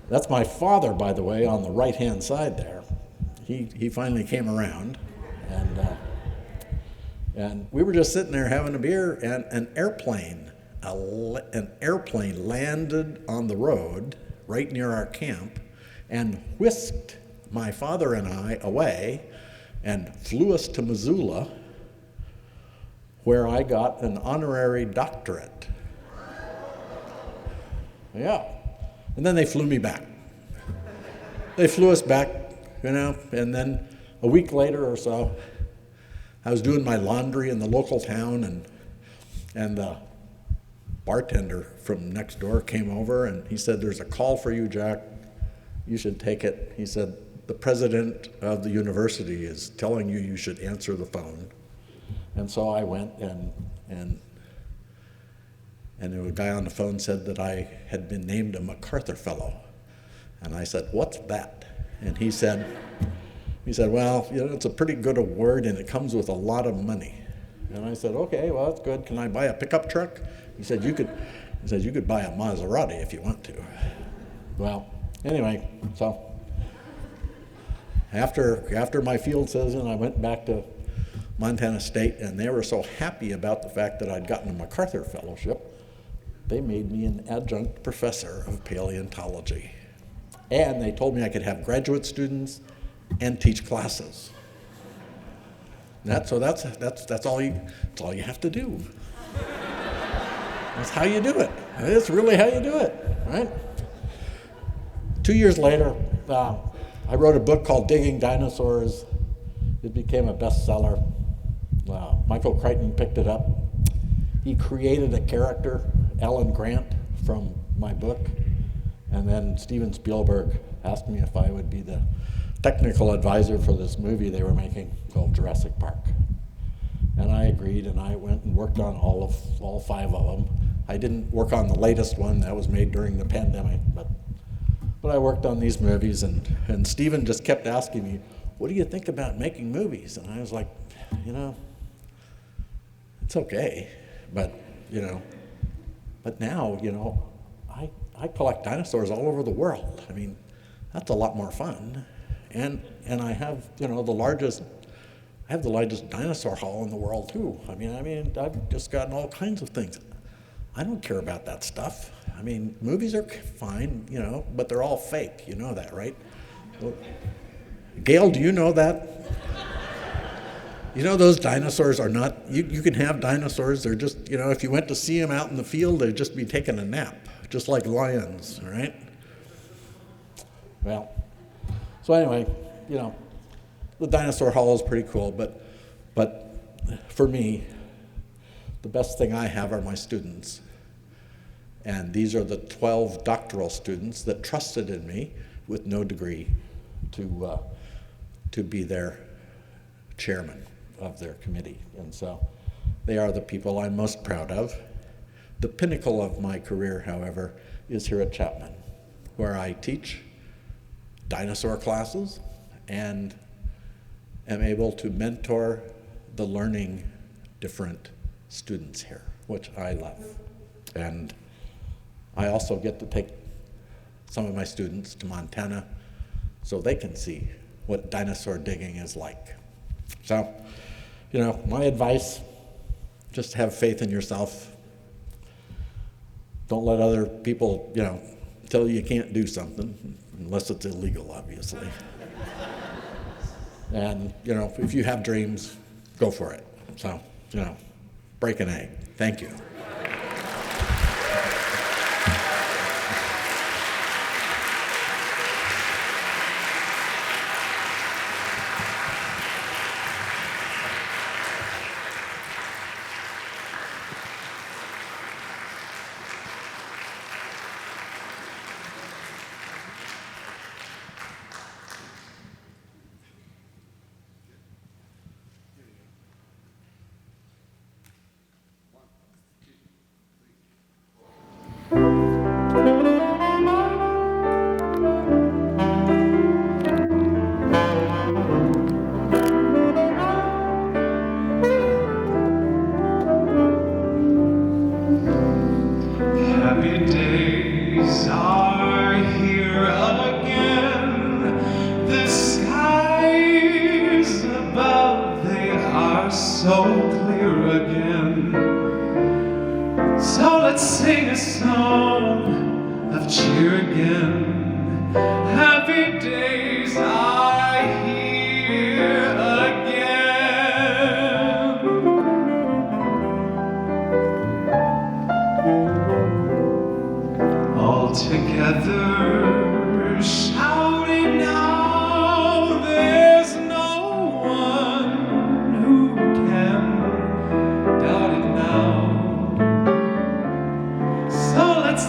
That's my father, by the way, on the right-hand side there. He finally came around, and we were just sitting there having a beer, and an airplane landed on the road right near our camp and whisked my father and I away and flew us to Missoula, where I got an honorary doctorate. Yeah. And then they flew me back. They flew us back, and then a week later or so, I was doing my laundry in the local town, and the bartender from next door came over, and he said, "There's a call for you, Jack. You should take it." He said, the president of the university is telling you you should answer the phone. And so I went, and a guy on the phone said that I had been named a MacArthur Fellow. And I said, "What's that?" And he said, "Well, it's a pretty good award, and it comes with a lot of money." And I said, "Okay, well, that's good. Can I buy a pickup truck?" He said, "You could buy a Maserati if you want to." Well, anyway, so after my field session, I went back to Montana State, and they were so happy about the fact that I'd gotten a MacArthur Fellowship, they made me an adjunct professor of paleontology. And they told me I could have graduate students and teach classes. That's all you have to do. That's how you do it. It's really how you do it, right? 2 years later, I wrote a book called Digging Dinosaurs. It became a bestseller. Michael Crichton picked it up. He created a character, Alan Grant, from my book. And then Steven Spielberg asked me if I would be the technical advisor for this movie they were making called Jurassic Park. And I agreed, and I went and worked on all 5 of them. I didn't work on the latest one that was made during the pandemic, but I worked on these movies, and Steven just kept asking me, "What do you think about making movies?" And I was like, it's okay, but now, I collect dinosaurs all over the world. I mean, that's a lot more fun. And I have, the largest dinosaur hall in the world too. I mean, I've just gotten all kinds of things. I don't care about that stuff. I mean, movies are fine, but they're all fake. You know that, right? Well, Gail, do you know that? Those dinosaurs are not, you can have dinosaurs, they're just, if you went to see them out in the field, they'd just be taking a nap, just like lions, all right? Well, so anyway, the dinosaur hall is pretty cool, but for me, the best thing I have are my students. And these are the 12 doctoral students that trusted in me with no degree to be their chairman of their committee. And so they are the people I'm most proud of. The pinnacle of my career, however, is here at Chapman, where I teach dinosaur classes and am able to mentor the learning different students here, which I love. And I also get to take some of my students to Montana so they can see what dinosaur digging is like. So, my advice, just have faith in yourself. Don't let other people, tell you can't do something, unless it's illegal, obviously. And, if you have dreams, go for it. So, break an egg. Thank you.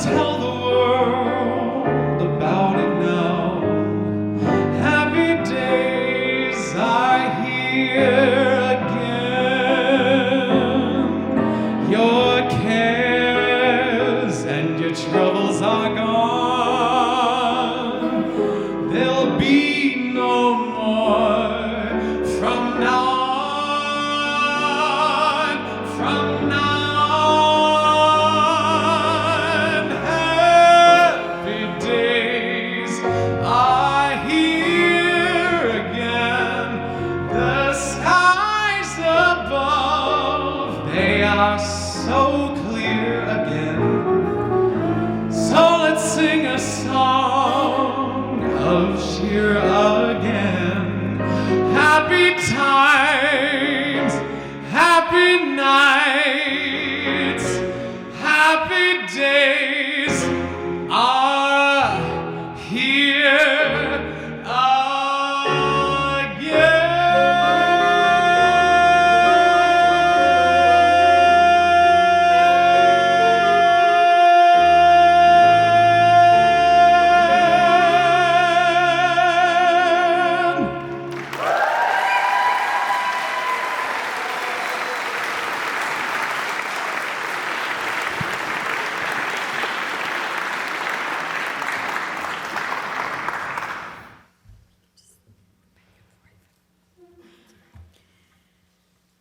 Tell the world about it now. Happy are so clear again. So let's sing a song of cheer again. Happy times, happy nights, happy days are here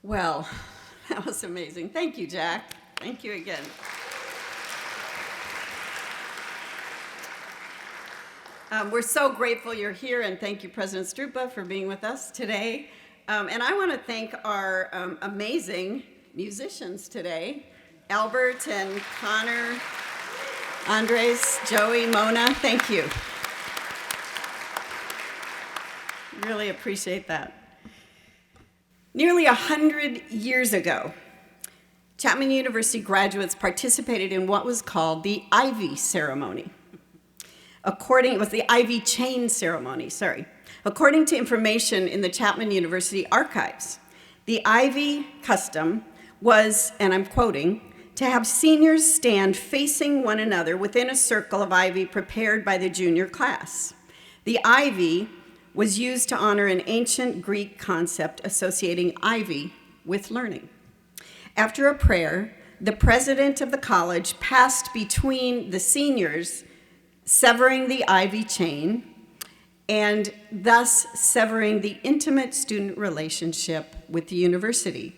Well, that was amazing. Thank you, Jack. Thank you again. We're so grateful you're here, and thank you, President Strupa, for being with us today. And I want to thank our amazing musicians today, Albert and Connor, Andres, Joey, Mona. Thank you. Really appreciate that. Nearly 100 years ago, Chapman University graduates participated in what was called the Ivy Ceremony. It was the Ivy Chain Ceremony, sorry. According to information in the Chapman University archives, the Ivy custom was, and I'm quoting, to have seniors stand facing one another within a circle of ivy prepared by the junior class. The ivy was used to honor an ancient Greek concept associating ivy with learning. After a prayer, the president of the college passed between the seniors, severing the ivy chain, and thus severing the intimate student relationship with the university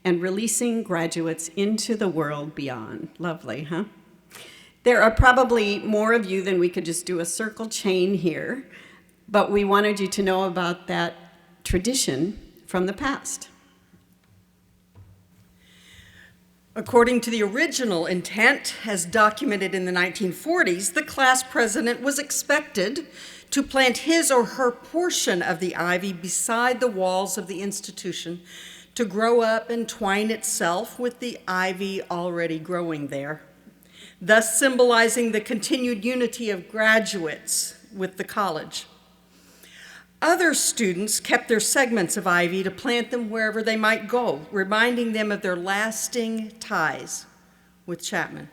and releasing graduates into the world beyond. Lovely, huh? There are probably more of you than we could just do a circle chain here, but we wanted you to know about that tradition from the past. According to the original intent, as documented in the 1940s, the class president was expected to plant his or her portion of the ivy beside the walls of the institution to grow up and twine itself with the ivy already growing there, thus symbolizing the continued unity of graduates with the college. Other students kept their segments of ivy to plant them wherever they might go, reminding them of their lasting ties with Chapman.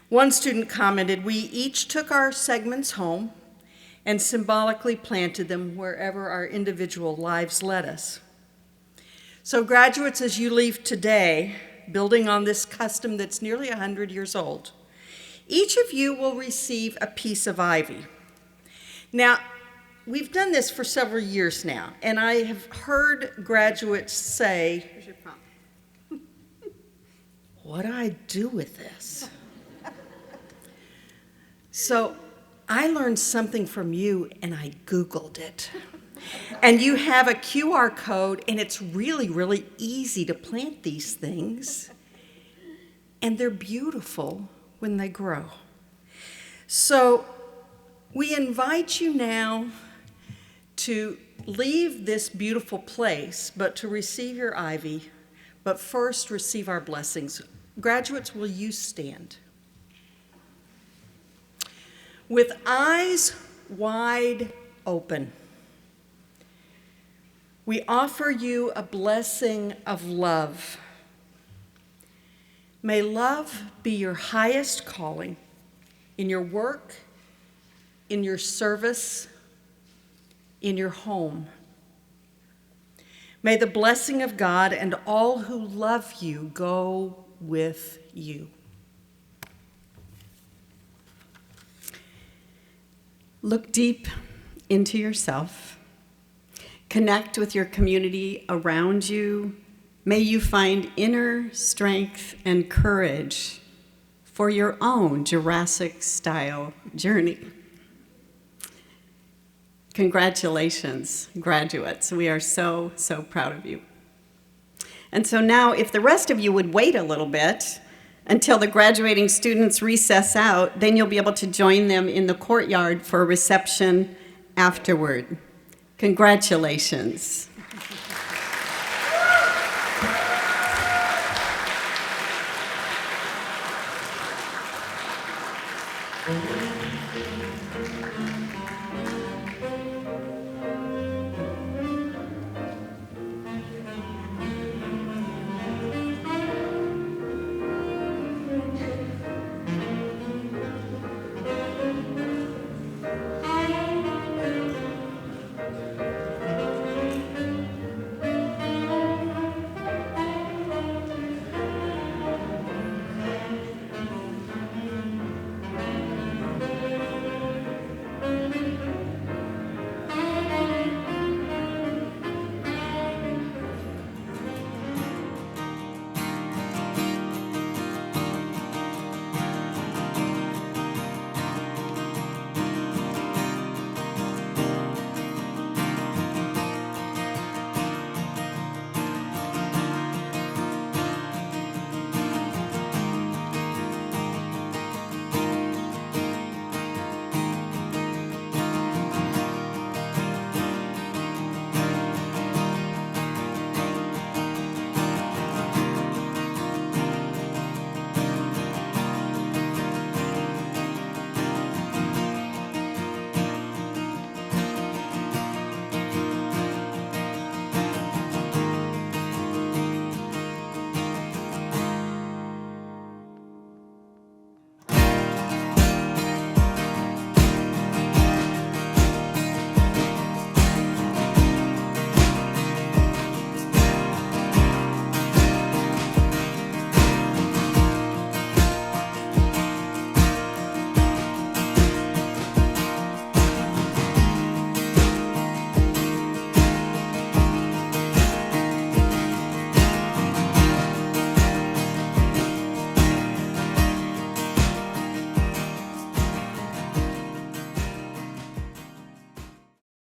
One student commented, "We each took our segments home and symbolically planted them wherever our individual lives led us." So graduates, as you leave today, building on this custom that's nearly 100 years old, each of you will receive a piece of ivy. Now, we've done this for several years now, and I have heard graduates say, Here's your prompt. "What do I do with this?" So I learned something from you, and I Googled it. And you have a QR code, and it's really, really easy to plant these things. And they're beautiful when they grow. So we invite you now to leave this beautiful place, but to receive your ivy, but first receive our blessings. Graduates, will you stand? With eyes wide open, we offer you a blessing of love. May love be your highest calling in your work, in your service, in your home. May the blessing of God and all who love you go with you. Look deep into yourself. Connect with your community around you. May you find inner strength and courage for your own Jurassic-style journey. Congratulations, graduates. We are so, so proud of you. And so now, if the rest of you would wait a little bit until the graduating students recess out, then you'll be able to join them in the courtyard for a reception afterward. Congratulations.